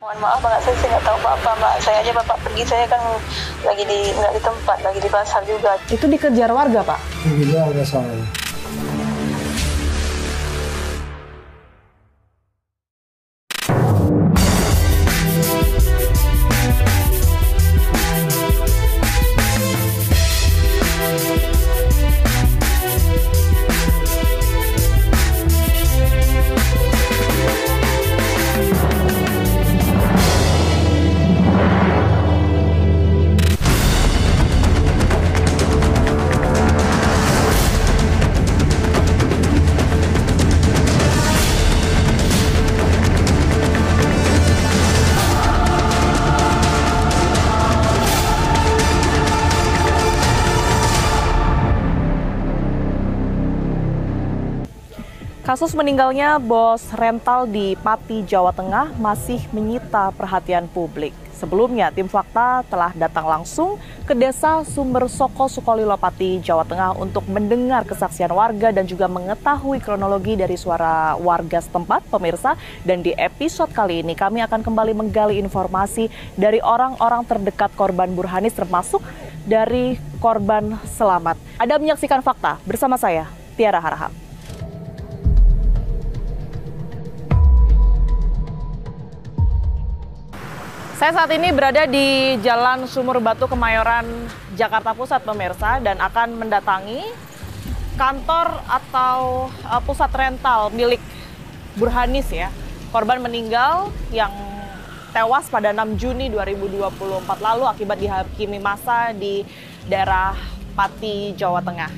Mohon maaf Mbak, saya nggak tahu apa-apa Mbak. Saya aja Bapak pergi, saya kan lagi nggak di tempat, lagi di pasar juga. Itu dikejar warga, Pak? Dikejar warga saya. Kasus meninggalnya bos rental di Pati, Jawa Tengah masih menyita perhatian publik. Sebelumnya, tim Fakta telah datang langsung ke desa Sumber Soko, Sukolilo, Pati, Jawa Tengah untuk mendengar kesaksian warga dan juga mengetahui kronologi dari suara warga setempat, pemirsa. Dan di episode kali ini kami akan kembali menggali informasi dari orang-orang terdekat korban Burhanis, termasuk dari korban selamat. Anda menyaksikan Fakta bersama saya, Tiara Harahap. Saya saat ini berada di Jalan Sumur Batu, Kemayoran, Jakarta Pusat, pemirsa, dan akan mendatangi kantor atau pusat rental milik Burhanis ya. Korban meninggal yang tewas pada 6 Juni 2024 lalu akibat dihakimi massa di daerah Pati, Jawa Tengah.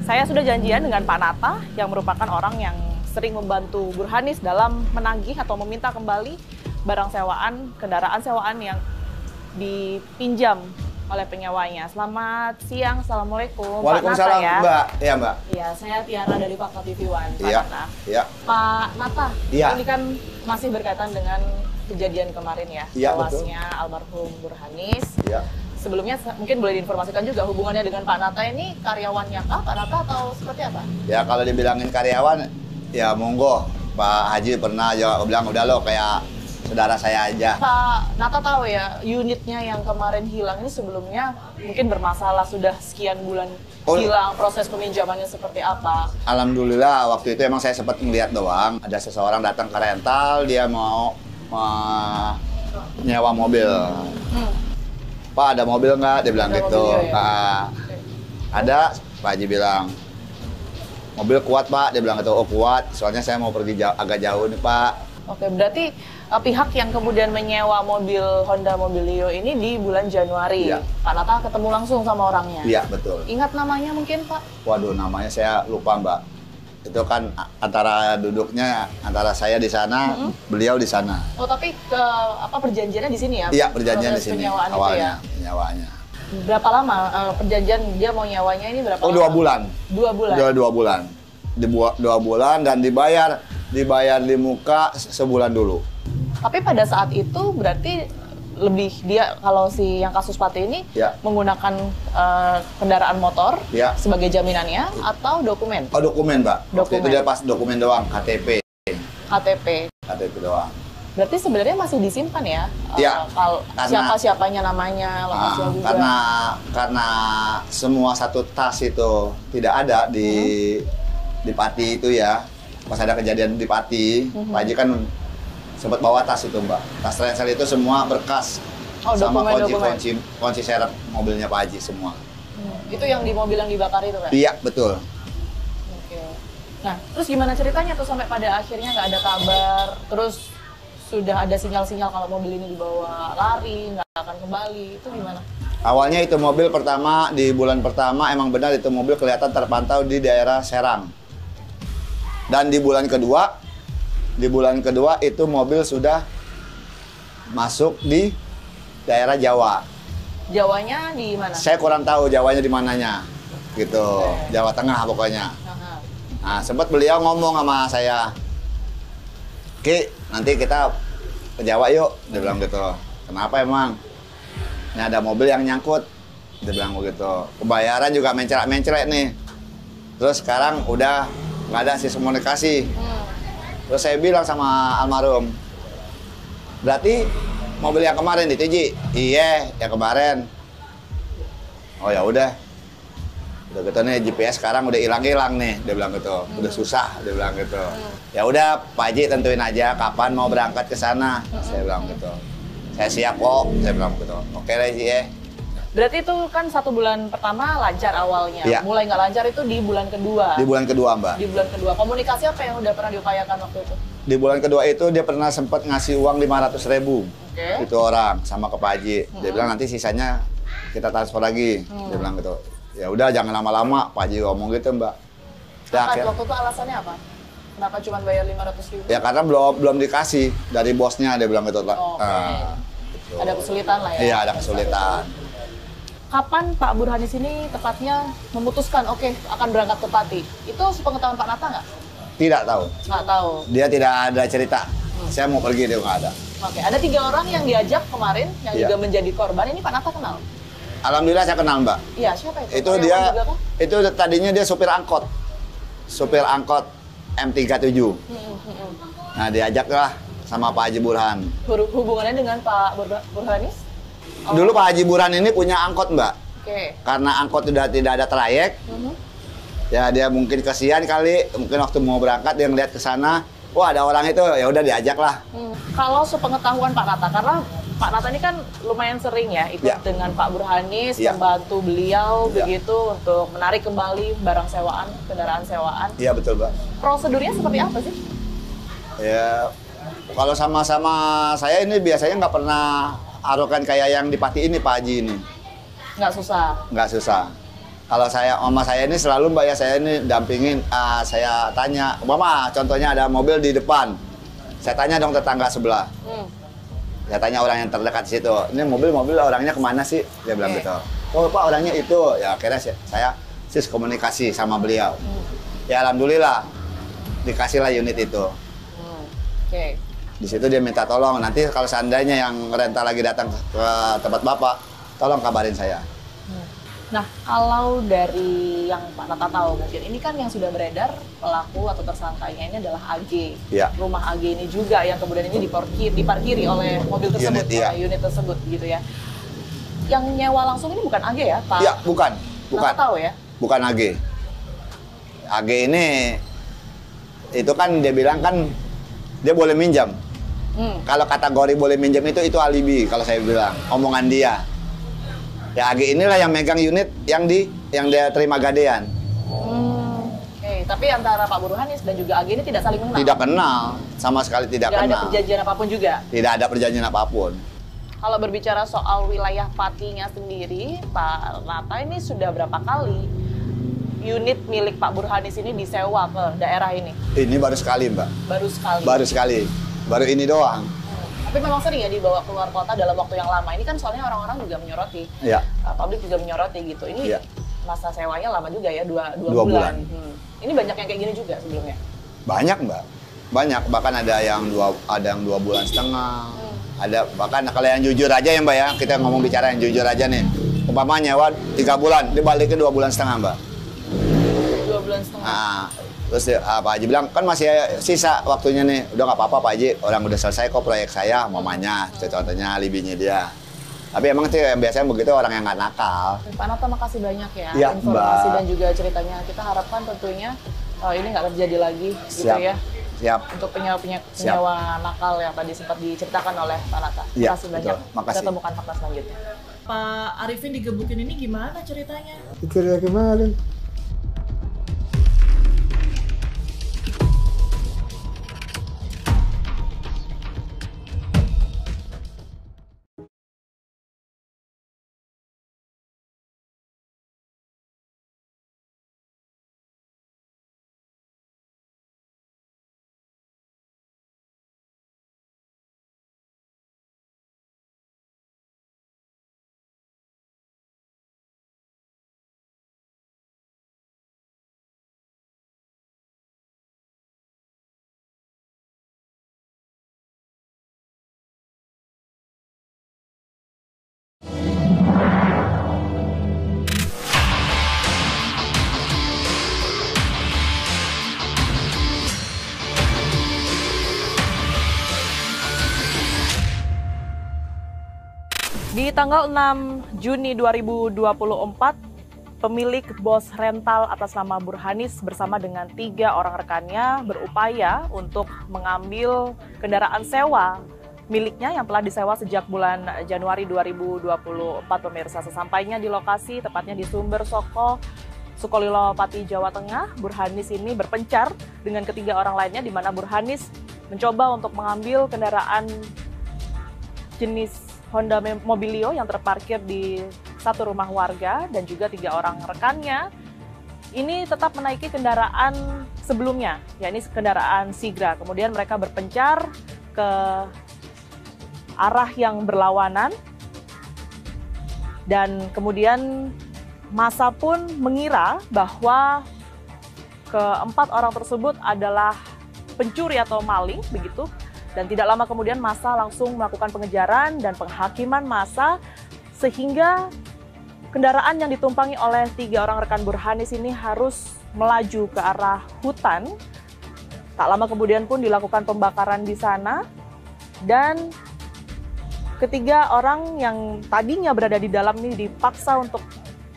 Saya sudah janjian dengan Pak Nata yang merupakan orang yang sering membantu Burhanis dalam menagih atau meminta kembali barang sewaan, kendaraan sewaan yang dipinjam oleh penyewanya. Selamat siang, Assalamualaikum. Waalaikumsalam, Pak Nata, ya. Mbak. Iya, Mbak. Iya, saya Tiara dari Fakta TV One, Pak Iya, Nata. iya. Pak Nata, Iya. ini kan masih berkaitan dengan kejadian kemarin ya, Iya, tewasnya almarhum Burhanis. Iya. Sebelumnya mungkin boleh diinformasikan juga hubungannya dengan Pak Nata ini karyawannya kah, Pak Nata, atau seperti apa? Ya kalau dibilangin karyawan, ya monggo. Pak Haji pernah bilang udah lo kayak saudara saya aja. Pak Nata tahu ya, unitnya yang kemarin hilang ini sebelumnya mungkin bermasalah, sudah sekian bulan hilang, proses peminjamannya seperti apa? Alhamdulillah waktu itu emang saya sempat ngeliat doang, ada seseorang datang ke rental, dia mau nyewa mobil. Pak ada mobil nggak? Dia bilang Ada gitu. mobil, ya? Ada, Pak Haji bilang. Mobil kuat Pak, dia bilang gitu. Oh kuat, soalnya saya mau pergi agak jauh nih Pak. Oke, berarti pihak yang kemudian menyewa mobil Honda Mobilio ini di bulan Januari. Iya. Pak Nata ketemu langsung sama orangnya. Iya betul. Ingat namanya mungkin Pak? Waduh namanya saya lupa Mbak. Itu kan antara duduknya antara saya di sana, beliau di sana. Oh tapi perjanjiannya di sini ya? Iya perjanjian di Proses sini penyewaan itu awalnya ya? penyewaannya. Berapa lama perjanjian dia mau nyewanya ini berapa Oh lama? 2 bulan. 2 bulan? 2 bulan. 2 bulan dan dibayar di muka sebulan dulu. Tapi pada saat itu berarti lebih dia, kalau si yang kasus Pati ini Ya. menggunakan kendaraan motor Ya. sebagai jaminannya atau dokumen? Oh dokumen Mbak. Waktu itu Dokumen. dia pas dokumen doang, KTP. KTP. Doang. Berarti sebenarnya masih disimpan ya? Iya. Kalau Karena- siapa-siapanya namanya, lokasinya juga. Karena semua satu tas itu tidak ada di Pati itu ya. Pas ada kejadian di Pati, Pak Haji kan sempat bawa tas itu Mbak. Tas ransel itu semua berkas sama kunci serep mobilnya Pak Haji semua. Itu yang di mobil yang dibakar itu kan? Iya betul. Oke. Nah, terus gimana ceritanya tuh sampai pada akhirnya nggak ada kabar, terus sudah ada sinyal-sinyal kalau mobil ini dibawa lari, nggak akan kembali, itu gimana? Awalnya itu mobil pertama, di bulan pertama emang benar itu mobil kelihatan terpantau di daerah Serang. Dan di bulan kedua itu mobil sudah masuk di daerah Jawa. Jawanya di mana? Saya kurang tahu Jawanya di mananya, gitu. Jawa Tengah pokoknya. Aha. Nah, sempat beliau ngomong sama saya, Ki, nanti kita ke Jawa yuk, dia bilang gitu. Kenapa emang? Ini ada mobil yang nyangkut, dia bilang begitu. Pembayaran juga mencret-mencret nih. Terus sekarang udah nggak ada sih komunikasi. Terus saya bilang sama almarhum, Berarti mobil yang kemarin itu, Ji? Iya, yang kemarin. Oh ya udah. Udah gitu nih GPS sekarang udah hilang-hilang nih, dia bilang gitu. Udah susah, dia bilang gitu. Ya udah, Pak Haji tentuin aja kapan mau berangkat ke sana. Saya bilang gitu. Saya siap kok, saya bilang gitu. Oke deh, Ji ya. Berarti itu kan 1 bulan pertama lancar awalnya. Iya. Mulai nggak lancar itu di bulan kedua. Di bulan kedua, Mbak. Di bulan kedua. Komunikasi apa yang udah pernah diupayakan waktu itu? Di bulan kedua itu dia pernah sempat ngasih uang 500.000. Oke. Itu orang sama ke Pak Haji. Dia bilang nanti sisanya kita transfer lagi. Dia bilang gitu. Ya udah jangan lama-lama, Pak Haji ngomong gitu, Mbak. Ya, Apa waktu itu alasannya apa? Kenapa cuma bayar 500.000? ya karena belum dikasih dari bosnya, dia bilang gitu. Oke. Gitu. Ada kesulitan lah ya? Iya, ada kesulitan. Kapan Pak Burhanis ini tepatnya memutuskan, oke, akan berangkat ke Pati? Itu sepengetahuan Pak Nata nggak? Tidak tahu. Nggak tahu. Dia tidak ada cerita. Saya mau pergi, dia nggak ada. Oke, ada 3 orang yang diajak kemarin, yang Iya. juga menjadi korban. Ini Pak Nata kenal? Alhamdulillah saya kenal, Mbak. Iya, siapa itu? Itu Karyawan dia, juga kah? itu tadinya dia supir angkot. Supir angkot M37. Nah, diajaklah sama Pak Haji Burhan. Hubungannya dengan Pak Burhanis? Oh. Dulu Pak Haji Burhan ini punya angkot, Mbak. Oke. Karena angkot sudah tidak ada trayek, ya dia mungkin kasihan kali, mungkin waktu mau berangkat dia ngeliat ke sana, wah ada orang itu, ya udah diajak lah. Kalau sepengetahuan Pak Nata, karena Pak Nata ini kan lumayan sering ya ikut Ya. dengan Pak Burhanis, Ya. membantu beliau Ya. begitu untuk menarik kembali barang sewaan, kendaraan sewaan. Iya betul, Mbak. Prosedurnya seperti apa sih? Ya, kalau sama-sama saya ini biasanya nggak pernah arogan kayak yang di Pati ini, Pak Haji ini. Nggak susah. Nggak susah. Kalau saya, sama saya ini selalu Mbak ya, saya ini dampingin, saya tanya, Mama, contohnya ada mobil di depan. Saya tanya dong tetangga sebelah. Saya tanya orang yang terdekat di situ, ini mobil orangnya kemana sih? Dia bilang gitu. Oh Pak, orangnya itu. Ya akhirnya saya komunikasi sama beliau. Ya alhamdulillah, dikasihlah unit itu. Oke. Di situ dia minta tolong, nanti kalau seandainya yang rental lagi datang ke tempat Bapak, tolong kabarin saya. Nah, kalau dari yang Pak Nata tahu mungkin, ini kan yang sudah beredar pelaku atau tersangkanya ini adalah AG. Iya. Rumah AG ini juga yang kemudian ini diparkiri oleh mobil tersebut, Unit, iya. oleh unit tersebut gitu ya. Yang nyewa langsung ini bukan AG ya, Pak? Iya, bukan. Nata tahu ya? Bukan AG. AG ini, itu kan dia bilang kan, dia boleh minjam. Kalau kategori boleh minjam itu alibi kalau saya bilang, omongan dia. Ya AG inilah yang megang unit yang dia terima gadean. Oke, tapi antara Pak Burhanis dan juga AG ini tidak saling mengenal? Tidak kenal, sama sekali tidak Tidak ada kenal. perjanjian apapun juga? Tidak ada perjanjian apapun. Kalau berbicara soal wilayah Patinya sendiri, Pak Nata ini sudah berapa kali unit milik Pak Burhanis ini disewa ke daerah ini? Ini baru sekali, Mbak. Baru sekali? Baru sekali. Baru ini doang. Tapi memang sering ya dibawa keluar kota dalam waktu yang lama. Ini kan soalnya orang-orang juga menyoroti. Iya. Publik juga menyoroti gitu. Ini Iya. masa sewanya lama juga ya, dua Dua bulan. Ini banyak yang kayak gini juga sebelumnya? Banyak, Mbak. Banyak, bahkan ada yang 2 bulan setengah. Ada bahkan kalau yang jujur aja ya, Mbak ya. Kita ngomong bicara yang jujur aja nih. Umpama nyewa 3 bulan, dibalikin 2 bulan setengah, Mbak. 2 bulan setengah. Nah, terus Pak Haji bilang, kan masih sisa waktunya nih. Udah nggak apa-apa Pak Haji, orang udah selesai kok proyek saya, mamanya. Itu contohnya alibinya dia. Tapi emang sih yang biasanya begitu orang yang nggak nakal. Pak Nata, makasih banyak ya, Ya, informasi Mbak. dan juga ceritanya. Kita harapkan tentunya ini nggak terjadi lagi gitu Siap. ya. Siap. Untuk penyewa nakal yang tadi sempat diceritakan oleh Pak Nata. Ya, Makasih banyak. betul. Makasih. Kita temukan fakta selanjutnya. Pak Arifin digebukin ini gimana ceritanya? Itu dari kemarin. Di tanggal 6 Juni 2024, pemilik bos rental atas nama Burhanis bersama dengan 3 orang rekannya berupaya untuk mengambil kendaraan sewa miliknya yang telah disewa sejak bulan Januari 2024, pemirsa. Sesampainya di lokasi, tepatnya di Sumber Soko, Sukolilo, Pati, Jawa Tengah, Burhanis ini berpencar dengan ketiga orang lainnya, di mana Burhanis mencoba untuk mengambil kendaraan jenis Honda Mobilio yang terparkir di satu rumah warga, dan juga 3 orang rekannya ini tetap menaiki kendaraan sebelumnya, yakni kendaraan Sigra. Kemudian mereka berpencar ke arah yang berlawanan, dan kemudian massa pun mengira bahwa keempat orang tersebut adalah pencuri atau maling, begitu. Dan tidak lama kemudian massa langsung melakukan pengejaran dan penghakiman massa, sehingga kendaraan yang ditumpangi oleh 3 orang rekan Burhanis ini harus melaju ke arah hutan. Tak lama kemudian pun dilakukan pembakaran di sana, dan ketiga orang yang tadinya berada di dalam ini dipaksa untuk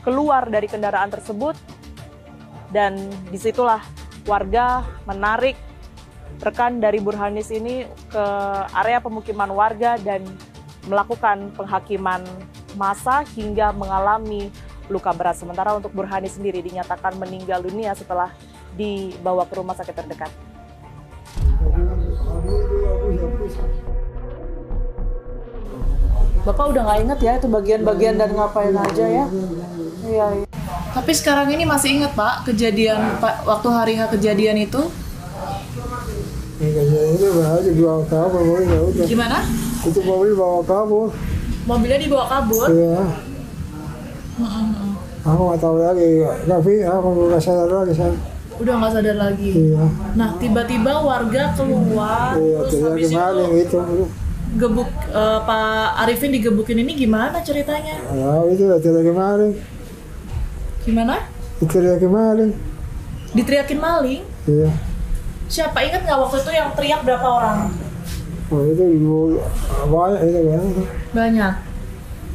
keluar dari kendaraan tersebut, dan disitulah warga menarik rekan dari Burhanis ini ke area pemukiman warga dan melakukan penghakiman massa hingga mengalami luka berat. Sementara untuk Burhanis sendiri dinyatakan meninggal dunia setelah dibawa ke rumah sakit terdekat. Bapak udah nggak inget ya itu bagian-bagian dan ngapain aja ya? Iya. Tapi sekarang ini masih inget Pak kejadian waktu hari H kejadian itu? Kejadian itu berarti dibawa kabur, ya udah. Gimana? Itu mobil bawa kabur. Mobilnya dibawa kabur? Iya. Aku nggak tahu lagi, tapi aku nggak sadar lagi saya. Udah nggak sadar lagi. Iya. Nah tiba-tiba warga keluar, Iya, terus habis itu gebuk Pak Arifin digebukin ini gimana ceritanya? Ya itu teriak maling. Gimana? Teriak maling. Diteriakin maling? Iya. Siapa ingat nggak waktu itu yang teriak berapa orang? Oh itu banyak itu kan. Banyak.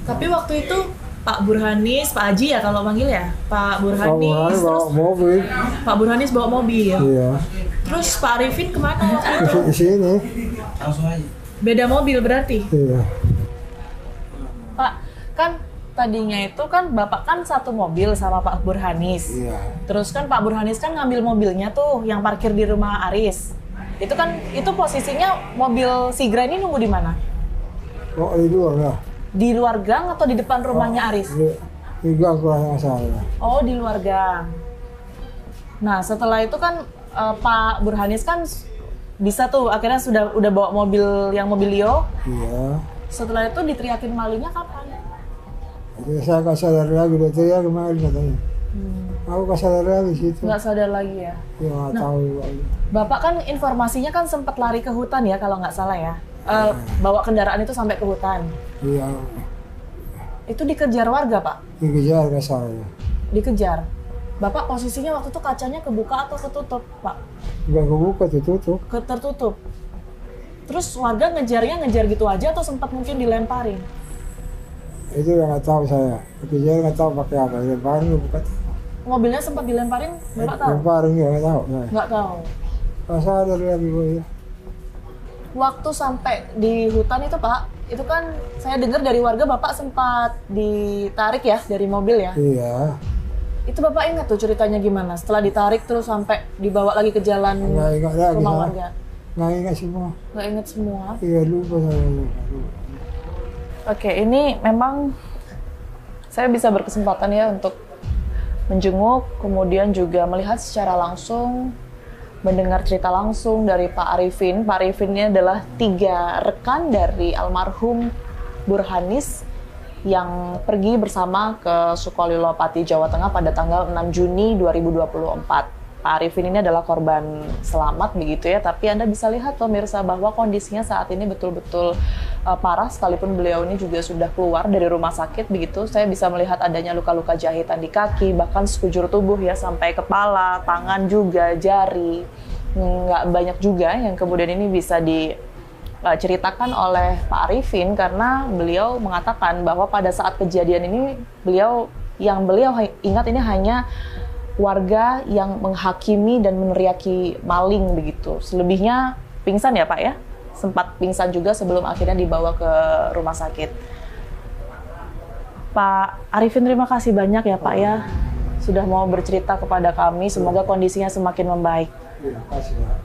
Tapi waktu itu Pak Burhanis, Pak Haji ya kalau manggil ya? Pak Burhanis, bawa mobil. Pak Burhanis bawa mobil. Iya. Terus Pak Arifin kemana waktu itu? Di sini. Langsung aja. Beda mobil berarti? Iya. Pak, kan tadinya itu kan Bapak kan satu mobil sama Pak Burhanis. Iya. Terus kan Pak Burhanis kan ngambil mobilnya tuh yang parkir di rumah Aris. Itu kan, itu posisinya mobil Sigra ini nunggu di mana? Oh di luar lah. Di luar gang atau di depan rumahnya Aris? Di gang kurang masalah. Oh, di luar gang. Nah, setelah itu kan Pak Burhanis kan bisa tuh akhirnya udah bawa mobil yang Mobilio. Iya. Setelah itu diteriakin malingnya kapan? Jadi saya nggak sadar lagi, dia teriak maling katanya. Aku nggak sadar lagi situ. Nggak sadar lagi ya? Ya nggak tahu. Bapak kan informasinya kan sempat lari ke hutan ya kalau nggak salah ya? Bawa kendaraan itu sampai ke hutan. Iya. Itu dikejar warga Pak? Dikejar ke saya. Dikejar. Bapak posisinya waktu itu kacanya kebuka atau ketutup Pak? Nggak kebuka, tutup. Tertutup. Terus warga ngejar gitu aja atau sempat mungkin dilemparin? Itu yang nggak tahu saya. Dikejar nggak tahu pakai apa. Lemparin bukan. Mobilnya sempat dilemparin, Bapak tahu? Lemparin nggak tahu. Nggak tahu. Nggak sadar lagi ya. Waktu sampai di hutan itu Pak, itu kan saya dengar dari warga Bapak sempat ditarik ya dari mobil ya? Iya. Itu Bapak ingat tuh ceritanya gimana? Setelah ditarik terus sampai dibawa lagi ke jalan Nggak ingat lagi, rumah saya. warga? Nggak ingat semua. Nggak ingat semua? Iya lupa saya. Oke, ini memang saya bisa berkesempatan ya untuk menjenguk, kemudian juga melihat secara langsung, mendengar cerita langsung dari Pak Arifin. Pak Arifin ini adalah 3 rekan dari almarhum Burhanis yang pergi bersama ke Sukolilo, Pati, Jawa Tengah pada tanggal 6 Juni 2024. Pak Arifin ini adalah korban selamat begitu ya, tapi Anda bisa lihat pemirsa bahwa kondisinya saat ini betul-betul parah, sekalipun beliau ini juga sudah keluar dari rumah sakit begitu. Saya bisa melihat adanya luka-luka jahitan di kaki, bahkan sekujur tubuh ya, sampai kepala, tangan juga, jari. Nggak banyak juga yang kemudian ini bisa diceritakan oleh Pak Arifin karena beliau mengatakan bahwa pada saat kejadian ini beliau ingat ini hanya warga yang menghakimi dan meneriaki maling begitu. Selebihnya pingsan ya Pak ya? Sempat pingsan juga sebelum akhirnya dibawa ke rumah sakit. Pak Arifin, terima kasih banyak ya Pak ya sudah mau bercerita kepada kami. Semoga kondisinya semakin membaik. Terima kasih, Pak.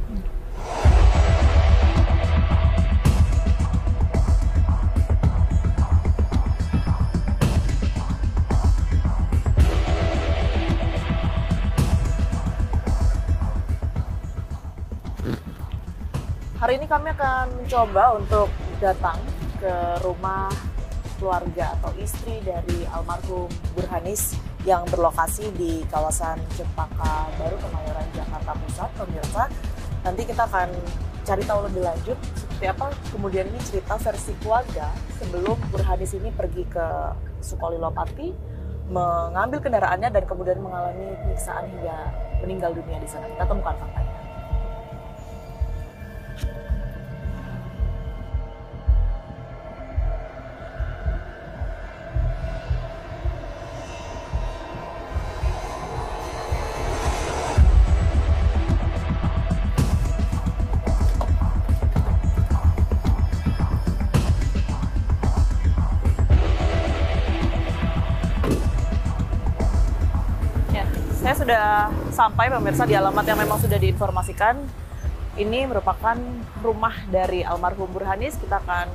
Hari ini kami akan mencoba untuk datang ke rumah keluarga atau istri dari almarhum Burhanis yang berlokasi di kawasan Cempaka Baru, Kemayoran, Jakarta Pusat, pemirsa. Nanti kita akan cari tahu lebih lanjut seperti apa kemudian ini cerita versi keluarga sebelum Burhanis ini pergi ke Sukolilo-Pati, mengambil kendaraannya dan kemudian mengalami penyiksaan hingga meninggal dunia di sana. Kita temukan faktanya. Saya sudah sampai pemirsa di alamat yang memang sudah diinformasikan. Ini merupakan rumah dari almarhum Burhanis. Kita akan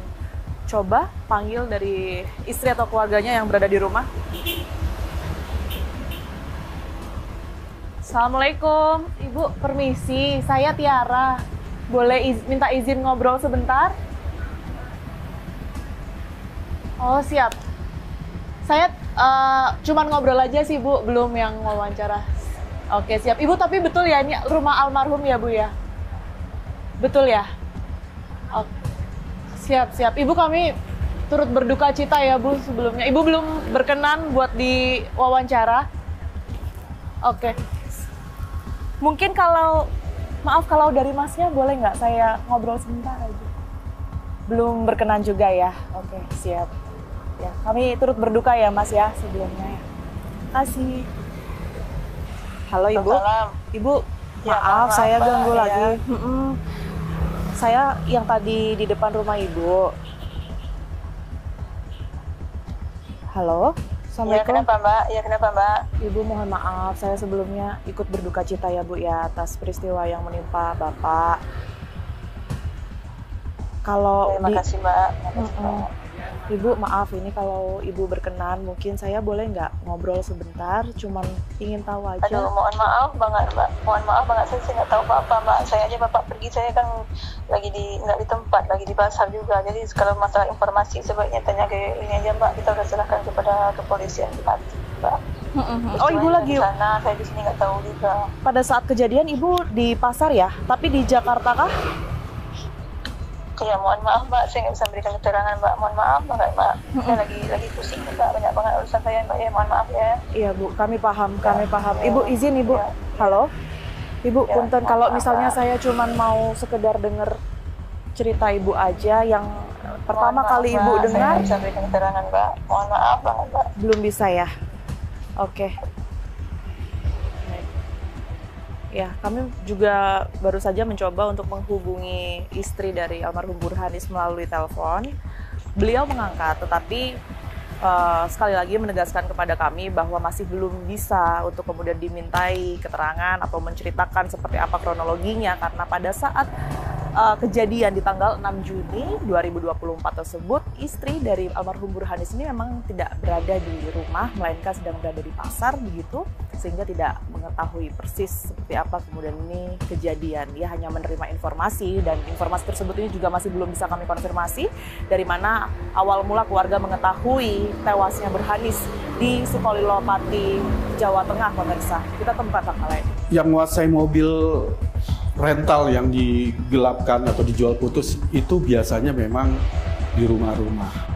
coba panggil dari istri atau keluarganya yang berada di rumah. Assalamualaikum, Ibu. Permisi, saya Tiara. Boleh minta izin ngobrol sebentar? Oh, siap. Saya cuman ngobrol aja sih Bu, belum yang wawancara. Oke siap. Ibu tapi betul ya ini rumah almarhum ya Bu ya? Betul ya? Oh, siap. Ibu kami turut berduka cita ya Bu sebelumnya. Ibu belum berkenan buat diwawancara? Oke. Mungkin maaf kalau dari Masnya boleh nggak saya ngobrol sebentar aja? Belum berkenan juga ya? Oke siap. Ya, kami turut berduka ya Mas ya sebelumnya ya. Kasih. Halo Ibu. Salam. Ibu, Ya, maaf saya Mbak, ganggu ya. lagi. Saya yang tadi di depan rumah Ibu. Halo. Ya Assalamualaikum. kenapa Mbak? Ya kenapa Mbak? Ibu mohon maaf, saya sebelumnya ikut berduka cita ya Bu ya atas peristiwa yang menimpa Bapak. Kalau Terima kasih Mbak. Ibu maaf ini kalau Ibu berkenan mungkin saya boleh nggak ngobrol sebentar, cuman ingin tahu aja. Aduh, mohon maaf banget Mbak. Mohon maaf banget saya nggak tahu apa-apa Mbak. Saya aja Bapak pergi, saya kan lagi nggak di tempat, lagi di pasar juga. Jadi kalau masalah informasi sebaiknya tanya ke ini aja Mbak. Kita udah serahkan kepada kepolisian di Pati Mbak. Oh Ibu lagi di sana, saya di sini nggak tahu juga. pada saat kejadian Ibu di pasar ya, tapi di Jakarta kah? Ya mohon maaf Mbak, saya nggak bisa memberikan keterangan Mbak. Mohon maaf banget Mbak. Saya lagi pusing Mbak, banyak banget urusan saya Mbak ya. Mohon maaf ya. Iya Bu, kami paham. Ibu izin Ibu. Ya. Halo. Ibu, Ya, punten mohon kalau maaf, misalnya Mbak. saya cuman mau sekedar dengar cerita Ibu aja yang pertama Mohon kali maaf, Ibu Mbak. Saya dengar nggak bisa memberikan keterangan Mbak. Mohon maaf banget Mbak. belum bisa ya. Oke. Ya, kami juga baru saja mencoba untuk menghubungi istri dari almarhum Burhanis melalui telepon. Beliau mengangkat, tetapi sekali lagi menegaskan kepada kami bahwa masih belum bisa untuk kemudian dimintai keterangan atau menceritakan seperti apa kronologinya karena pada saat kejadian di tanggal 6 Juni 2024 tersebut, istri dari almarhum Burhanis ini memang tidak berada di rumah, melainkan sedang berada di pasar begitu, sehingga tidak mengetahui persis seperti apa kemudian ini kejadian. Dia hanya menerima informasi dan informasi tersebut ini juga masih belum bisa kami konfirmasi dari mana awal mula keluarga mengetahui tewasnya Burhanis di Sukolilo-Pati, Jawa Tengah, pemirsa. Kita temukan fakta lain. Yang menguasai mobil rental yang digelapkan atau dijual putus itu biasanya memang di rumah-rumah.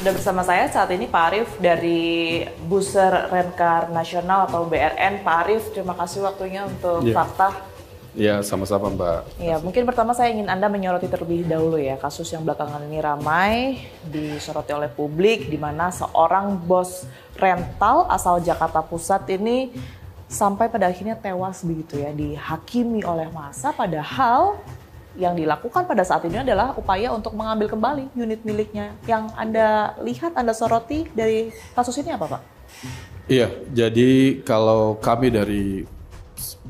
Sudah bersama saya saat ini Pak Arief dari Buser Rencar Nasional atau BRN. Pak Arief, terima kasih waktunya untuk fakta. Ya, sama-sama Mbak. Ya, mungkin pertama saya ingin Anda menyoroti terlebih dahulu ya kasus yang belakangan ini ramai disoroti oleh publik, di mana seorang bos rental asal Jakarta Pusat ini sampai pada akhirnya tewas begitu ya, dihakimi oleh massa, padahal yang dilakukan pada saat ini adalah upaya untuk mengambil kembali unit miliknya. Yang Anda lihat, Anda soroti dari kasus ini apa Pak? Iya, jadi kalau kami dari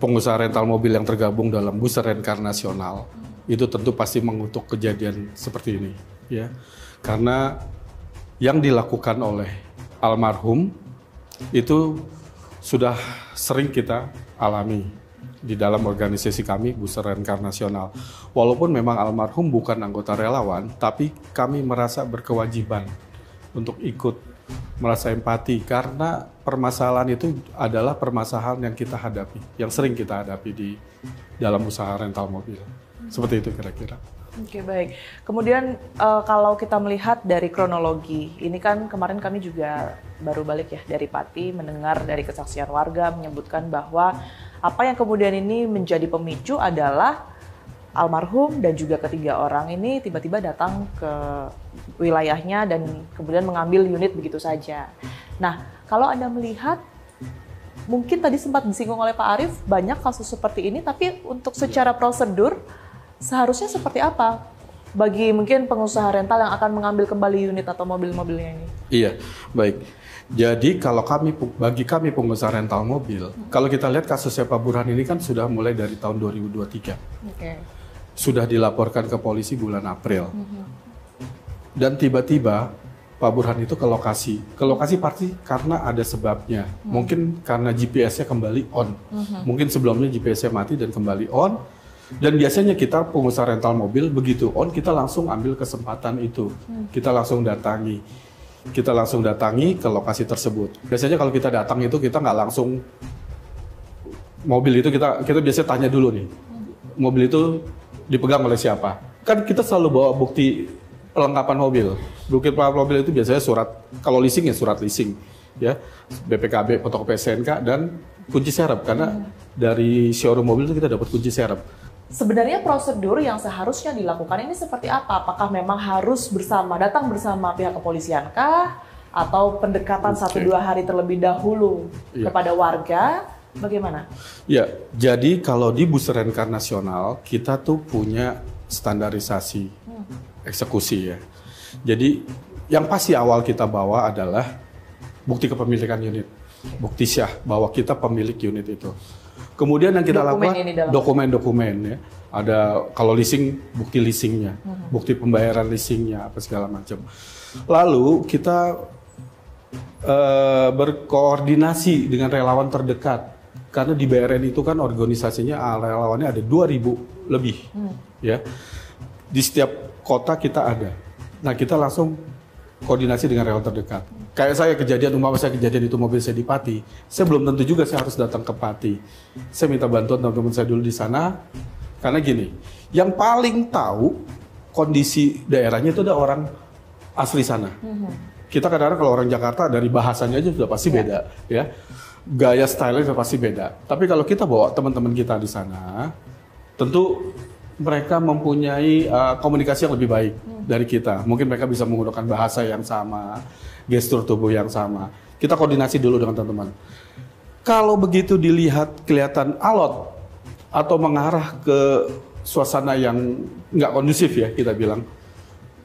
pengusaha rental mobil yang tergabung dalam Buser Rencar Nasional, itu tentu pasti mengutuk kejadian seperti ini. Ya, karena yang dilakukan oleh almarhum itu sudah sering kita alami di dalam organisasi kami, Buser Rencar Nasional. Walaupun memang almarhum bukan anggota relawan, tapi kami merasa berkewajiban untuk ikut merasa empati, karena permasalahan itu adalah permasalahan yang kita hadapi, yang sering kita hadapi di dalam usaha rental mobil. Seperti itu kira-kira. Oke, baik. Kemudian kalau kita melihat dari kronologi, ini kan kemarin kami juga baru balik ya dari Pati, mendengar dari kesaksian warga menyebutkan bahwa apa yang kemudian ini menjadi pemicu adalah almarhum dan juga ketiga orang ini tiba-tiba datang ke wilayahnya dan kemudian mengambil unit begitu saja. Nah, kalau Anda melihat, mungkin tadi sempat disinggung oleh Pak Arief, banyak kasus seperti ini, tapi untuk secara prosedur seharusnya seperti apa bagi mungkin pengusaha rental yang akan mengambil kembali unit atau mobil-mobilnya ini? Iya, baik. Jadi kalau bagi kami pengusaha rental mobil, kalau kita lihat kasusnya Pak Burhan ini kan sudah mulai dari tahun 2023. Okay. Sudah dilaporkan ke polisi bulan April. Dan tiba-tiba Pak Burhan itu ke lokasi. Ke lokasi pasti karena ada sebabnya. Mungkin karena GPS-nya kembali on. Mungkin sebelumnya GPS-nya mati dan kembali on. Dan biasanya kita pengusaha rental mobil begitu on, kita langsung ambil kesempatan itu. Kita langsung datangi. Kita langsung datangi ke lokasi tersebut. Biasanya kalau kita datang itu kita nggak langsung mobil itu kita biasanya tanya dulu nih. Mobil itu dipegang oleh siapa? Kan kita selalu bawa bukti perlengkapan mobil. Bukti perlengkapan mobil itu biasanya surat, kalau leasing ya surat leasing, ya, BPKB, fotokopi SNK, dan kunci serep. Karena dari showroom mobil itu kita dapat kunci serep. Sebenarnya prosedur yang seharusnya dilakukan ini seperti apa? Apakah memang harus datang bersama pihak kepolisian kah? Atau pendekatan 1-2 hari terlebih dahulu kepada warga? Bagaimana? Ya, jadi kalau di Buser Rencar Nasional, kita tuh punya standarisasi eksekusi ya. Jadi yang pasti awal kita bawa adalah bukti kepemilikan unit. Bukti syah bahwa kita pemilik unit itu. Kemudian yang kita lakukan dokumen-dokumen ya. Ada kalau leasing, bukti leasingnya, bukti pembayaran leasingnya, apa segala macam. Lalu kita berkoordinasi dengan relawan terdekat. Karena di BRN itu kan organisasinya relawannya ada 2.000 lebih. Ya. Di setiap kota kita ada. Nah, kita langsung koordinasi dengan relawan terdekat. Kayak saya kejadian itu mobil saya di Pati, saya belum tentu juga saya harus datang ke Pati. Saya minta bantuan teman-teman saya dulu di sana, karena gini, yang paling tahu kondisi daerahnya itu ada orang asli sana. Kita kadang-kadang kalau orang Jakarta dari bahasanya aja sudah pasti beda, ya. Gaya stylenya sudah pasti beda. Tapi kalau kita bawa teman-teman kita di sana, tentu mereka mempunyai komunikasi yang lebih baik dari kita. Mungkin mereka bisa menggunakan bahasa yang sama, gestur tubuh yang sama. Kita koordinasi dulu dengan teman-teman. Kalau begitu dilihat kelihatan alot atau mengarah ke suasana yang nggak kondusif ya, kita bilang.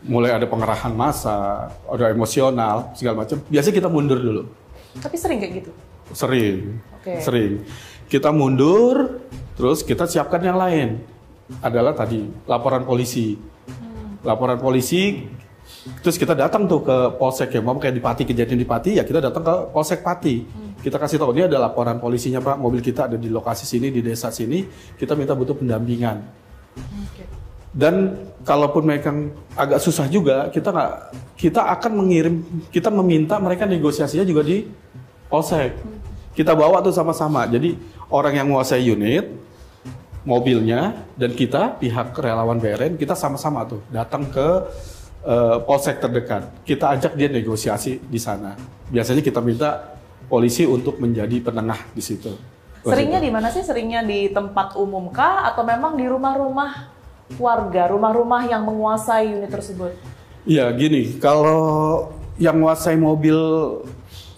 Mulai ada pengerahan massa, ada emosional, segala macam. Biasanya kita mundur dulu. Tapi sering kayak gitu? Sering. Kita mundur, terus kita siapkan yang lain. Adalah tadi laporan polisi. Laporan polisi, terus kita datang tuh ke Polsek ya, mau kayak di Pati, kejadian di Pati ya kita datang ke Polsek Pati. Kita kasih tahu ini ada laporan polisinya Pak, mobil kita ada di lokasi sini, di desa sini, kita minta butuh pendampingan. Dan kalaupun mereka agak susah juga, kita akan kita meminta mereka negosiasinya juga di Polsek. Kita bawa tuh sama-sama. Jadi orang yang menguasai unit, mobilnya, dan kita pihak relawan BRN, kita sama-sama tuh datang ke polsek terdekat. Kita ajak dia negosiasi di sana. Biasanya kita minta polisi untuk menjadi penengah di situ. Seringnya di mana sih? Seringnya di tempat umum kah atau memang di rumah-rumah warga, rumah-rumah yang menguasai unit tersebut? Iya, gini, kalau yang menguasai mobil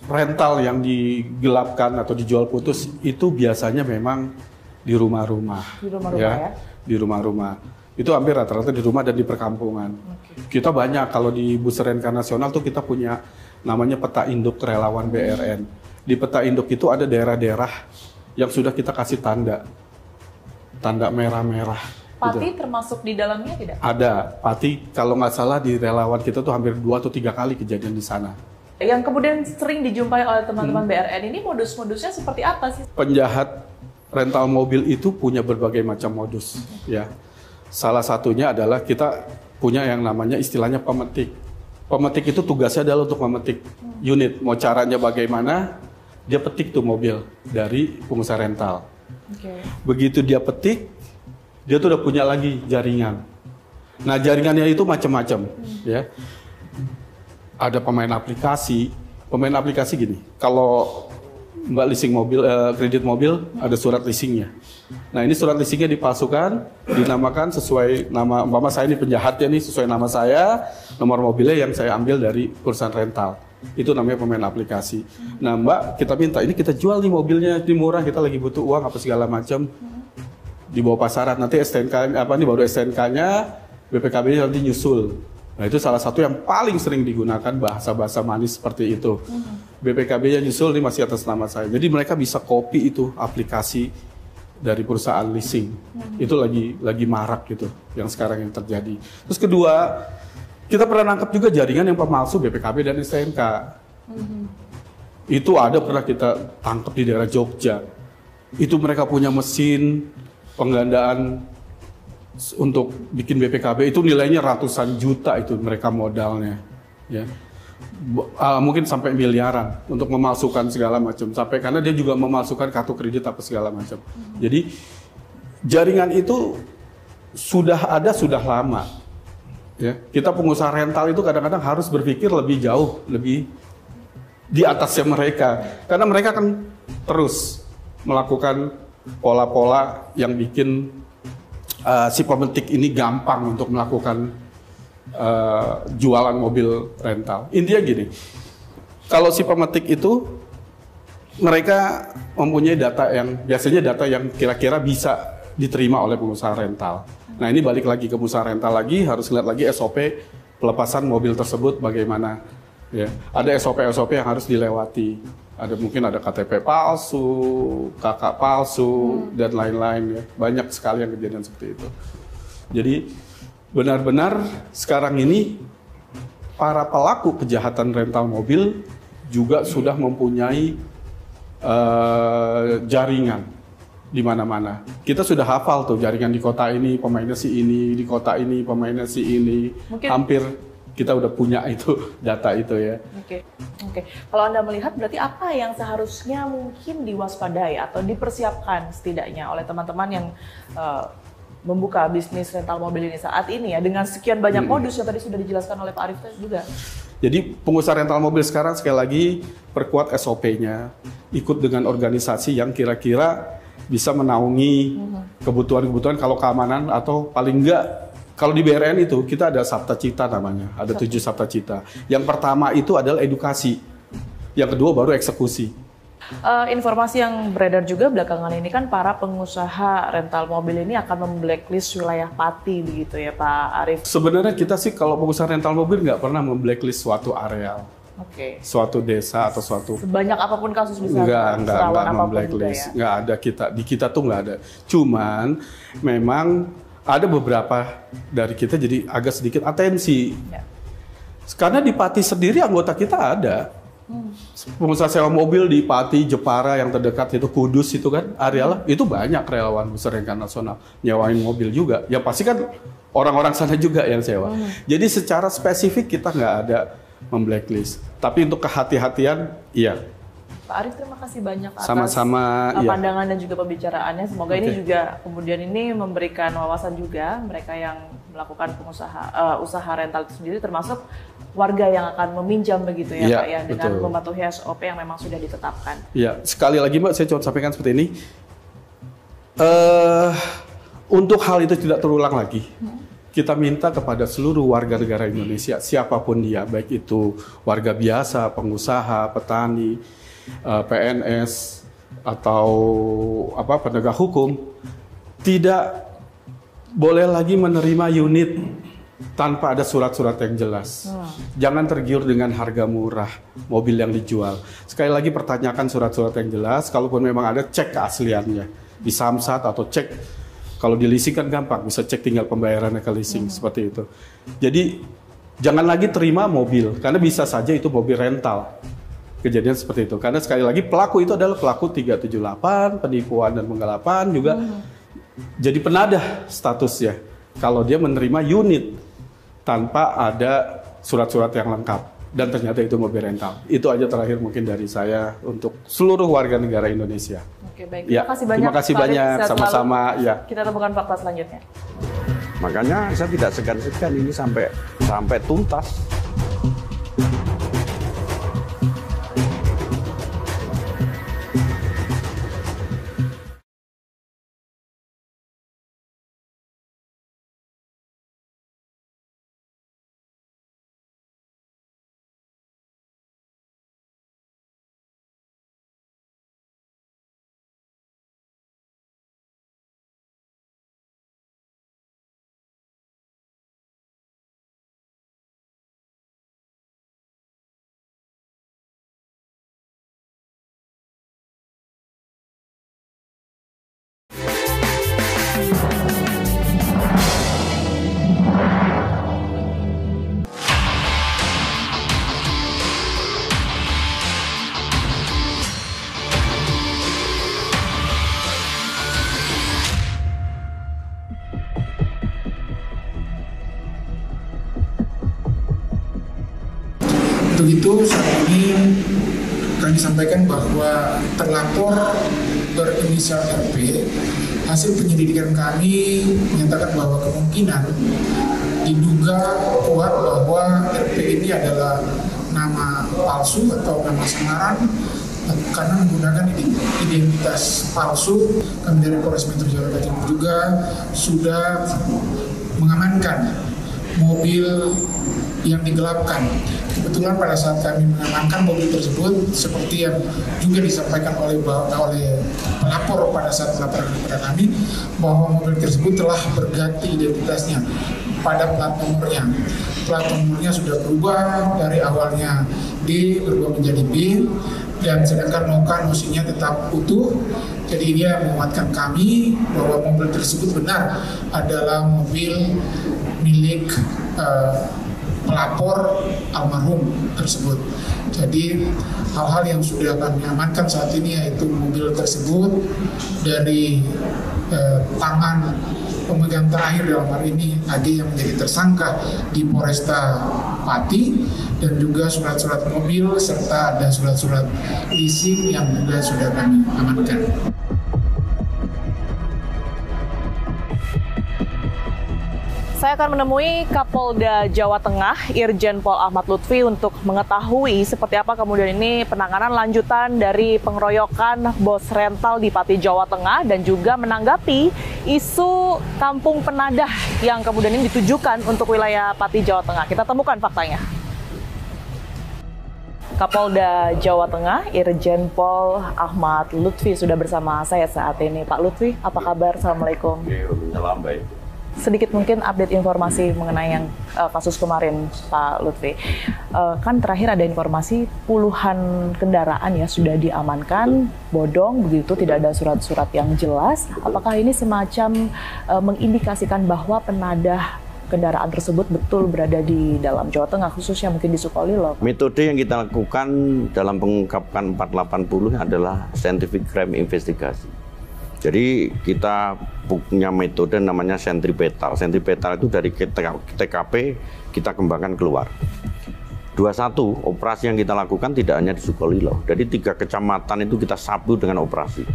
rental yang digelapkan atau dijual putus itu biasanya memang di rumah-rumah. Di rumah-rumah ya? Di rumah-rumah. Itu hampir rata-rata di rumah dan di perkampungan. Kita banyak, kalau di Bus Renka Nasional tuh kita punya namanya peta induk relawan BRN. Di peta induk itu ada daerah-daerah yang sudah kita kasih tanda merah-merah. Pati gitu. termasuk di dalamnya tidak? Ada, Pati kalau nggak salah di relawan kita tuh hampir 2 atau 3 kali kejadian di sana. Yang kemudian sering dijumpai oleh teman-teman BRN ini modus-modusnya seperti apa sih? Penjahat rental mobil itu punya berbagai macam modus, ya. Salah satunya adalah kita punya yang namanya istilahnya pemetik. Pemetik itu tugasnya adalah untuk memetik unit. Mau caranya bagaimana? Dia petik tuh mobil dari pengusaha rental. Begitu dia petik, dia tuh udah punya lagi jaringan. Nah, jaringannya itu macam-macam, ya. Ada pemain aplikasi gini. Kalau Mbak leasing mobil, kredit mobil, ada surat leasingnya. Nah, ini surat leasingnya dipalsukan, dinamakan sesuai nama, umpama saya ini penjahatnya nih, sesuai nama saya, nomor mobilnya yang saya ambil dari perusahaan rental. Itu namanya pemain aplikasi. Nah, Mbak, kita minta, ini kita jual nih mobilnya, ini murah, kita lagi butuh uang, apa segala macam. Di bawah pasaran, nanti STNK, baru STNK-nya, BPKB-nya nanti nyusul. Nah, itu salah satu yang paling sering digunakan bahasa-bahasa manis seperti itu. BPKB-nya nyusul, ini masih atas nama saya. Jadi mereka bisa copy itu aplikasi dari perusahaan leasing. Itu lagi marak gitu, yang sekarang yang terjadi. Terus kedua, kita pernah nangkap juga jaringan yang pemalsu BPKB dan STNK. Itu pernah kita tangkap di daerah Jogja. Itu mereka punya mesin penggandaan untuk bikin BPKB, itu nilainya ratusan juta itu mereka modalnya, ya. Mungkin sampai miliaran untuk memalsukan segala macam, sampai karena dia juga memalsukan kartu kredit apa segala macam. Jadi jaringan itu sudah ada sudah lama, ya. Kita pengusaha rental itu kadang-kadang harus berpikir lebih jauh, lebih di atasnya mereka, karena mereka kan terus melakukan pola-pola yang bikin si pemetik ini gampang untuk melakukan jualan mobil rental. Intinya gini, kalau si pemetik itu mereka mempunyai data yang biasanya data yang kira-kira bisa diterima oleh pengusaha rental. Nah, ini balik lagi ke pengusaha rental lagi, harus lihat lagi SOP pelepasan mobil tersebut bagaimana. Ya, ada SOP yang harus dilewati. Mungkin ada KTP palsu, KK palsu, dan lain-lain, ya. Banyak sekali yang kejadian seperti itu. Jadi benar-benar sekarang ini para pelaku kejahatan rental mobil juga sudah mempunyai jaringan di mana-mana. Kita sudah hafal tuh jaringan di kota ini pemainnya si ini, di kota ini pemainnya si ini. Mungkin hampir kita udah punya itu data itu, ya. Oke. Kalau Anda melihat berarti apa yang seharusnya mungkin diwaspadai atau dipersiapkan setidaknya oleh teman-teman yang membuka bisnis rental mobil ini saat ini, ya, dengan sekian banyak modus yang tadi sudah dijelaskan oleh Pak Arief juga. Jadi pengusaha rental mobil sekarang sekali lagi perkuat SOP-nya, ikut dengan organisasi yang kira-kira bisa menaungi kebutuhan-kebutuhan kalau keamanan, atau paling enggak kalau di BRN itu kita ada Sabta Cita namanya, ada 7 Sabta Cita. Yang pertama itu adalah edukasi, yang kedua baru eksekusi. Informasi yang beredar juga belakangan ini kan para pengusaha rental mobil ini akan memblacklist wilayah Pati, begitu ya Pak Arief? Sebenarnya kita sih kalau pengusaha rental mobil nggak pernah memblacklist suatu areal, suatu desa atau suatu. Sebanyak apapun kasus bisa. Nggak memblacklist, nggak ada di kita tuh nggak ada. Cuman memang ada beberapa dari kita jadi agak sedikit atensi. Ya. Karena di Pati sendiri anggota kita ada. Pengusaha sewa mobil di Pati, Jepara yang terdekat itu, Kudus itu kan, areal itu banyak relawan Bus Renka Nasional nyewain mobil juga. Ya pasti kan orang-orang sana juga yang sewa. Jadi secara spesifik kita nggak ada memblacklist. Tapi untuk kehati-hatian, iya. Pak Arief, terima kasih banyak atas pandangan dan juga pembicaraannya. Semoga ini juga kemudian ini memberikan wawasan juga mereka yang melakukan usaha rental itu sendiri, termasuk warga yang akan meminjam begitu ya, ya, Pak ya, dengan betul. mematuhi SOP yang memang sudah ditetapkan. Ya, sekali lagi Mbak, saya coba sampaikan seperti ini. Untuk hal itu tidak terulang lagi, kita minta kepada seluruh warga negara Indonesia, siapapun dia, baik itu warga biasa, pengusaha, petani, PNS, atau penegak hukum, tidak boleh lagi menerima unit tanpa ada surat-surat yang jelas. Jangan tergiur dengan harga murah mobil yang dijual. Sekali lagi pertanyakan surat-surat yang jelas, kalaupun memang ada, cek keasliannya di Samsat atau cek. Kalau di leasing kan gampang, bisa cek tinggal pembayarannya ke leasing, seperti itu. Jadi jangan lagi terima mobil, karena bisa saja itu mobil rental. Kejadian seperti itu. Karena sekali lagi pelaku itu adalah pelaku 378, penipuan dan penggelapan juga jadi penadah statusnya. Kalau dia menerima unit tanpa ada surat-surat yang lengkap. Dan ternyata itu mobil rental. Itu aja terakhir mungkin dari saya untuk seluruh warga negara Indonesia. Oke, baik. Ya, Terima kasih banyak. terima kasih Pak Arif. banyak. Sehat Sama-sama. selalu. Ya. Kita temukan fakta selanjutnya. Makanya saya tidak segan-segan ini sampai tuntas. Untuk itu saat ini kami sampaikan bahwa terlapor berinisial RP, hasil penyelidikan kami menyatakan bahwa kemungkinan diduga kuat bahwa RP ini adalah nama palsu atau nama samaran karena menggunakan identitas palsu. Kami dari Polres Metro Jakarta Timur juga sudah mengamankan mobil yang digelapkan. Kebetulan pada saat kami mengamankan mobil tersebut, seperti yang juga disampaikan oleh pelapor pada saat laporan kepada kami, bahwa mobil tersebut telah berganti identitasnya pada plat nomornya. Plat nomornya sudah berubah, dari awalnya D berubah menjadi B, dan sedangkan nosinya tetap utuh. Jadi dia menguatkan kami bahwa mobil tersebut benar adalah mobil milik pelapor almarhum tersebut. Jadi hal-hal yang sudah kami amankan saat ini yaitu mobil tersebut dari tangan pemegang terakhir dalam hari ini AG yang menjadi tersangka di Polresta Pati, dan juga surat-surat mobil serta ada surat-surat leasing yang juga sudah kami amankan. Saya akan menemui Kapolda Jawa Tengah, Irjen Pol Ahmad Lutfi, untuk mengetahui seperti apa kemudian ini penanganan lanjutan dari pengeroyokan bos rental di Pati, Jawa Tengah, dan juga menanggapi isu kampung penadah yang kemudian ini ditujukan untuk wilayah Pati, Jawa Tengah. Kita temukan faktanya. Kapolda Jawa Tengah, Irjen Pol Ahmad Lutfi sudah bersama saya saat ini. Pak Lutfi, apa kabar? Assalamualaikum. Salam baik. Sedikit mungkin update informasi mengenai yang kasus kemarin, Pak Lutfi. Kan terakhir ada informasi puluhan kendaraan ya sudah diamankan, bodong begitu, tidak ada surat-surat yang jelas. Apakah ini semacam mengindikasikan bahwa penadah kendaraan tersebut betul berada di dalam Jawa Tengah, khususnya mungkin di Sukolilo? Metode yang kita lakukan dalam pengungkapan 480 adalah scientific crime investigasi. Jadi kita punya metode namanya sentripetal. Sentripetal itu dari TKP kita kembangkan keluar. 21, operasi yang kita lakukan tidak hanya di Sukolilo. Jadi 3 kecamatan itu kita sapu dengan operasi.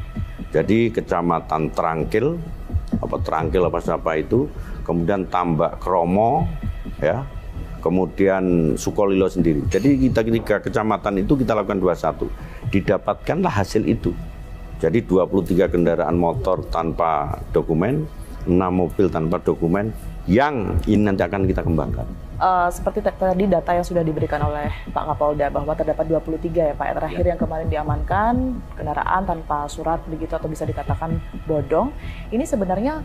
Jadi kecamatan Trangkil, Terangkil apa itu, kemudian Tambak Kromo, ya, kemudian Sukolilo sendiri. Jadi kita 3 kecamatan itu kita lakukan 21. Didapatkanlah hasil itu. Jadi 23 kendaraan motor tanpa dokumen, 6 mobil tanpa dokumen, yang ini nanti akan kita kembangkan. Seperti tadi data yang sudah diberikan oleh Pak Kapolda bahwa terdapat 23 ya Pak, terakhir yang kemarin diamankan kendaraan tanpa surat begitu atau bisa dikatakan bodong. Ini sebenarnya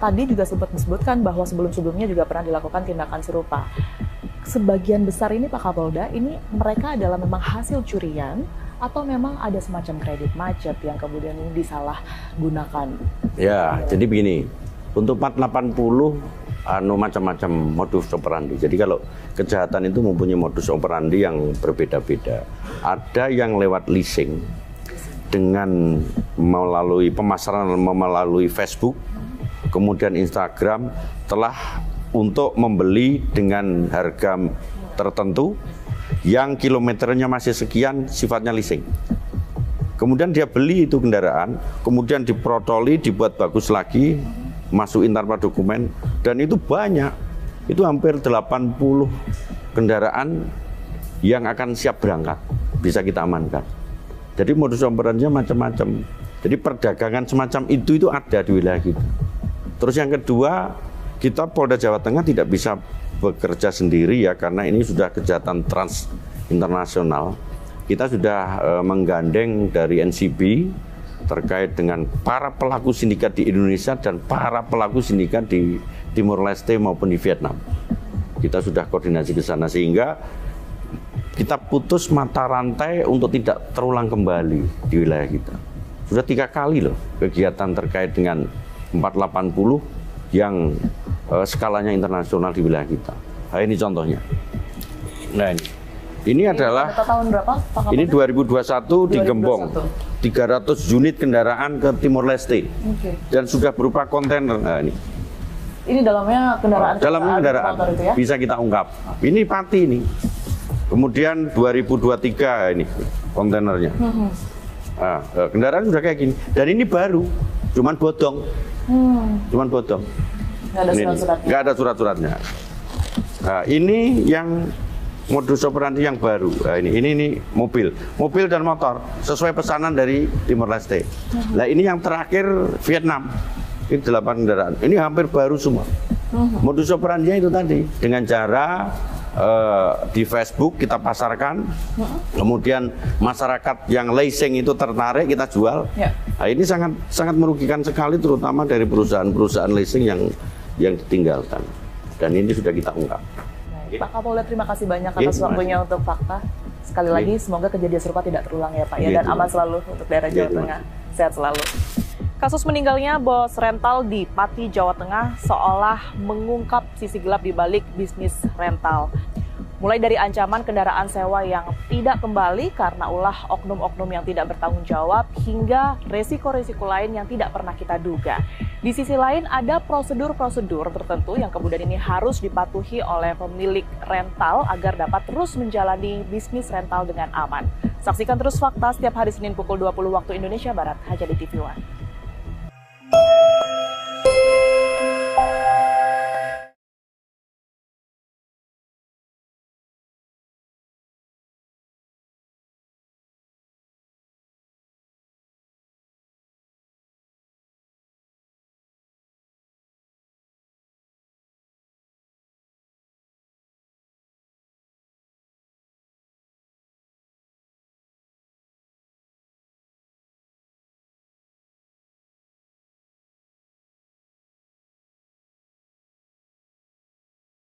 tadi juga sempat disebutkan bahwa sebelum-sebelumnya juga pernah dilakukan tindakan serupa. Sebagian besar ini Pak Kapolda, ini mereka adalah memang hasil curian atau memang ada semacam kredit macet yang kemudian ini disalahgunakan? Ya, jadi begini, untuk 480 macam-macam modus operandi. Jadi kalau kejahatan itu mempunyai modus operandi yang berbeda-beda. Ada yang lewat leasing dengan melalui pemasaran melalui Facebook, kemudian Instagram, telah untuk membeli dengan harga tertentu yang kilometernya masih sekian, sifatnya leasing. Kemudian dia beli itu kendaraan, kemudian diprotoli, dibuat bagus lagi, masukin tanpa dokumen, dan itu banyak. Itu hampir 80 kendaraan yang akan siap berangkat, bisa kita amankan. Jadi modus operandinya macam-macam. Jadi perdagangan semacam itu ada di wilayah kita. Terus yang kedua, kita Polda Jawa Tengah tidak bisa bekerja sendiri ya, karena ini sudah kejahatan trans internasional. Kita sudah menggandeng dari NCB terkait dengan para pelaku sindikat di Indonesia dan para pelaku sindikat di Timur Leste maupun di Vietnam. Kita sudah koordinasi ke sana sehingga kita putus mata rantai untuk tidak terulang kembali di wilayah kita. Sudah 3 kali loh kegiatan terkait dengan 480 yang skalanya internasional di wilayah kita. Nah, ini contohnya. Nah, ini adalah tahun berapa, Pak Kapolda? Ini 2021 di Gembong. 300 unit kendaraan ke Timor Leste. Dan sudah berupa kontainer. Nah, ini dalamnya kendaraan. Dalamnya kendaraan. Itu ya? Bisa kita ungkap. Ini Pati ini. Kemudian 2023 ini kontainernya. Nah, kendaraan sudah kayak gini. Dan ini baru, cuman bodong. Cuman bodong. Nggak ada surat-suratnya. Nggak ada surat-suratnya. Nah, ini yang modus operandi yang baru. Nah, ini mobil dan motor sesuai pesanan dari Timor Leste. Nah, ini yang terakhir Vietnam. Ini 8 kendaraan. Ini hampir baru semua. Modus operandinya itu tadi dengan cara di Facebook kita pasarkan, kemudian masyarakat yang leasing itu tertarik kita jual. Nah, ini sangat merugikan sekali, terutama dari perusahaan-perusahaan leasing yang ditinggalkan. Dan ini sudah kita ungkap. Pak Kapolda, terima kasih banyak atas waktunya untuk fakta. Sekali lagi, semoga kejadian serupa tidak terulang ya Pak ya, dan aman selalu untuk daerah Jawa Tengah. Sehat selalu. Kasus meninggalnya bos rental di Pati, Jawa Tengah seolah mengungkap sisi gelap di balik bisnis rental. Mulai dari ancaman kendaraan sewa yang tidak kembali karena ulah oknum-oknum yang tidak bertanggung jawab, hingga resiko-resiko lain yang tidak pernah kita duga. Di sisi lain ada prosedur-prosedur tertentu yang kemudian ini harus dipatuhi oleh pemilik rental agar dapat terus menjalani bisnis rental dengan aman. Saksikan terus fakta setiap hari Senin pukul 20 waktu Indonesia Barat, hanya di TV One.